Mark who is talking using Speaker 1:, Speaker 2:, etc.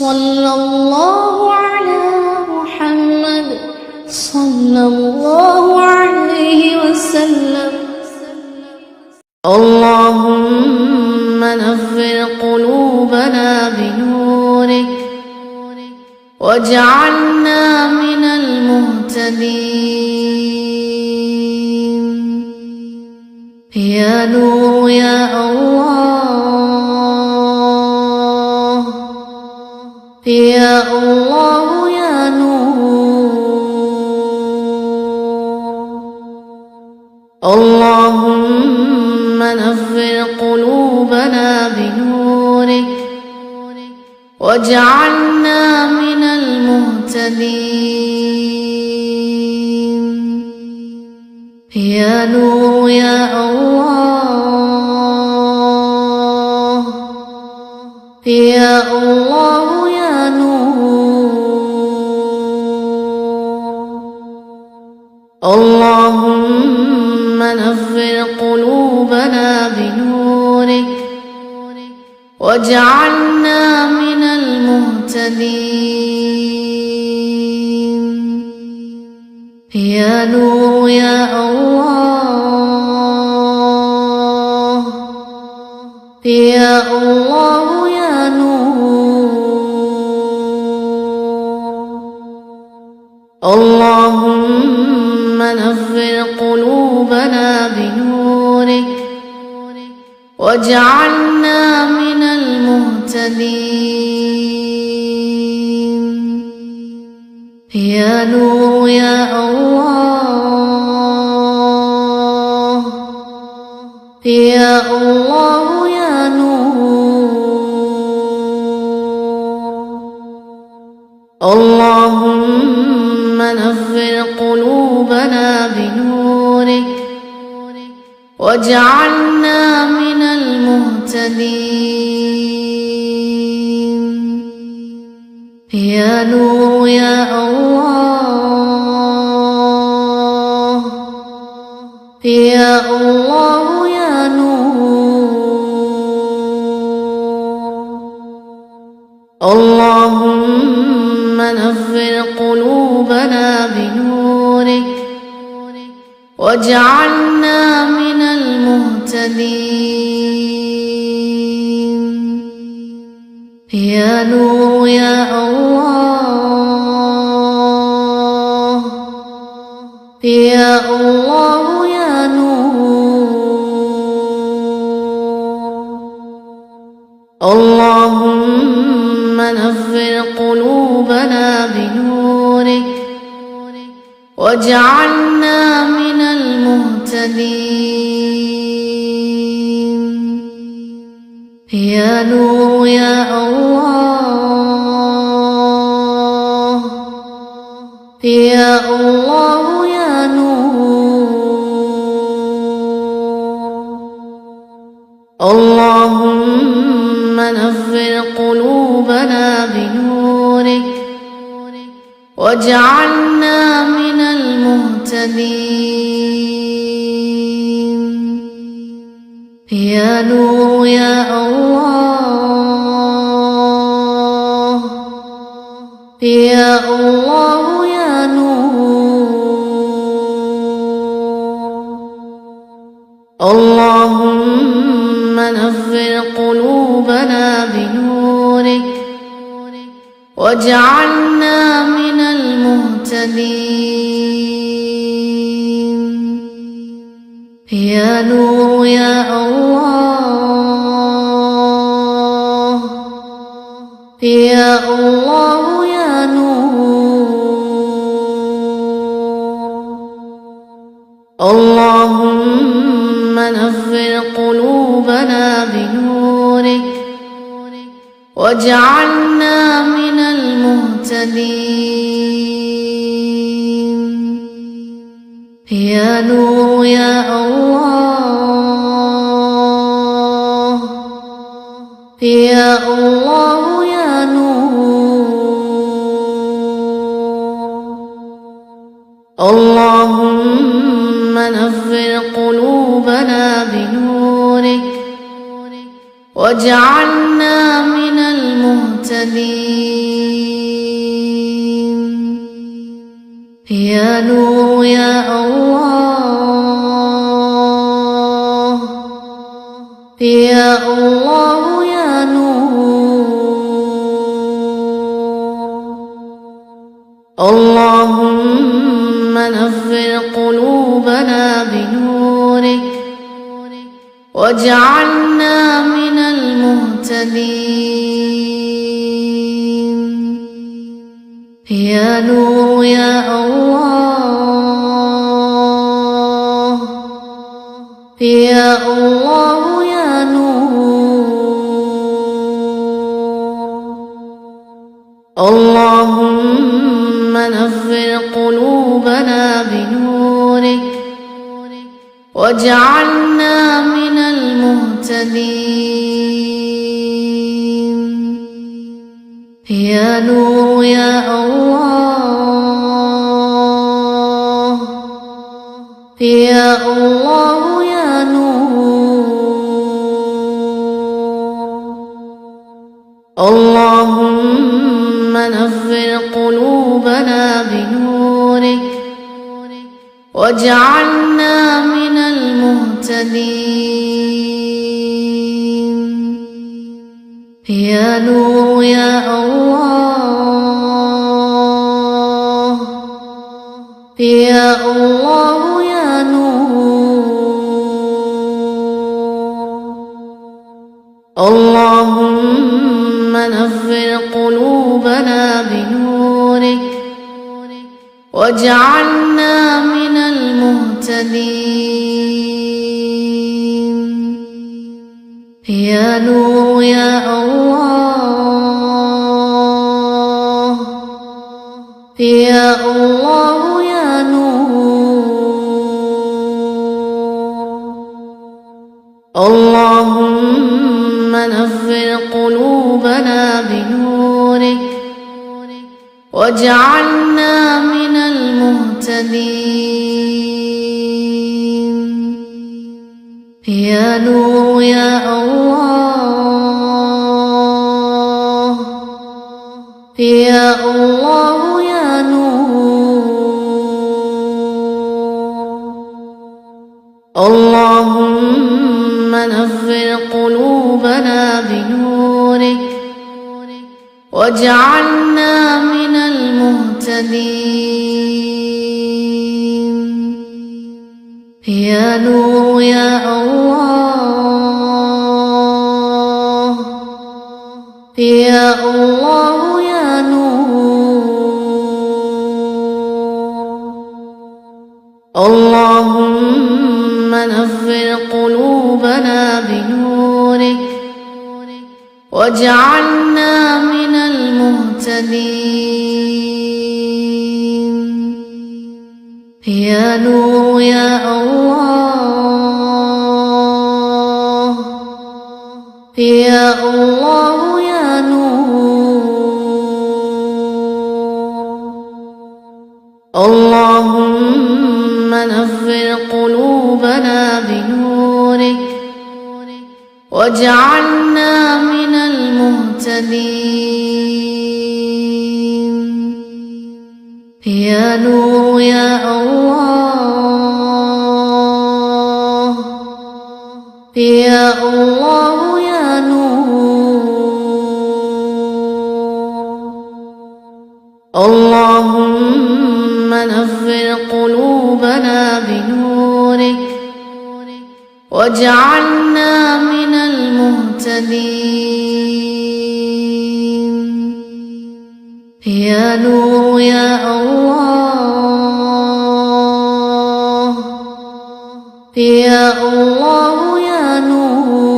Speaker 1: صلى الله على محمد صلى الله عليه وسلم. اللهم نور قلوبنا بنورك واجعلنا من المهتدين. يا نور يا الله، يا الله يا نور. اللهم نور قلوبنا بنورك واجعلنا من المهتدين. يا نور يا الله، يا الله يا نور. اللهم نور قلوبنا بنورك واجعلنا من المهتدين. يا نور يا الله، يا الله يا نور. اللهم نور قلوبنا بنورك واجعلنا من المهتدين. يا نور يا الله، يا الله يا نور. اللهم نور قلوبنا بنورك واجعلنا من المهتدين. يا نور يا الله، يا الله يا نور. اللهم نور قلوبنا بنورك واجعلنا من المهتدين. يا نور يا الله، يا الله يا نور. اللهم نور قلوبنا بنورك واجعلنا من المهتدين. يا نور يا الله، يا الله يا نور. اللهم نور قلوبنا بنورك واجعلنا من المهتدين. يا نور يا الله، يا الله يا نور. اللهم نور قلوبنا بنورك واجعلنا من المهتدين. يا نور يا الله، يا الله يا نور. اللهم نور قلوبنا بنورك واجعلنا من المهتدين. يا نور يا الله، يا الله يا نور. اللهم نور قلوبنا بنورك واجعلنا من المهتدين. المهتدين يا نور يا الله يا الله يا نور اللهم نفر قلوبنا بنورك واجعلنا من المهتدين يا نور يا الله يا الله يا نور اللهم نفر قلوبنا بنورك واجعلنا من المهتدين يا نور يا الله يا الله يا نور اللهم نفر قلوبنا بنورك واجعلنا من المهتدين يا نور يا الله يا الله يا نور اللهم نفر قلوبنا بنورك واجعلنا من المهتدين يا نور يا الله يا الله يا نور اللهم نفر قلوبنا بنورك واجعلنا من المهتدين يا نور يا الله يا الله يا نور اللهم نفر قلوبنا بنورك واجعلنا من المهتدين يا نور يا الله يا الله يا نور اللهم نفر قلوبنا بنورك واجعلنا من المهتدين يا نور يا الله يا الله يا نور اللهم نفر قلوبنا بنورك واجعلنا من المهتدين يا نور يا الله يا الله يا نور اللهم نفر قلوبنا بنورك واجعلنا من المهتدين يا نور يا الله يا الله يا نور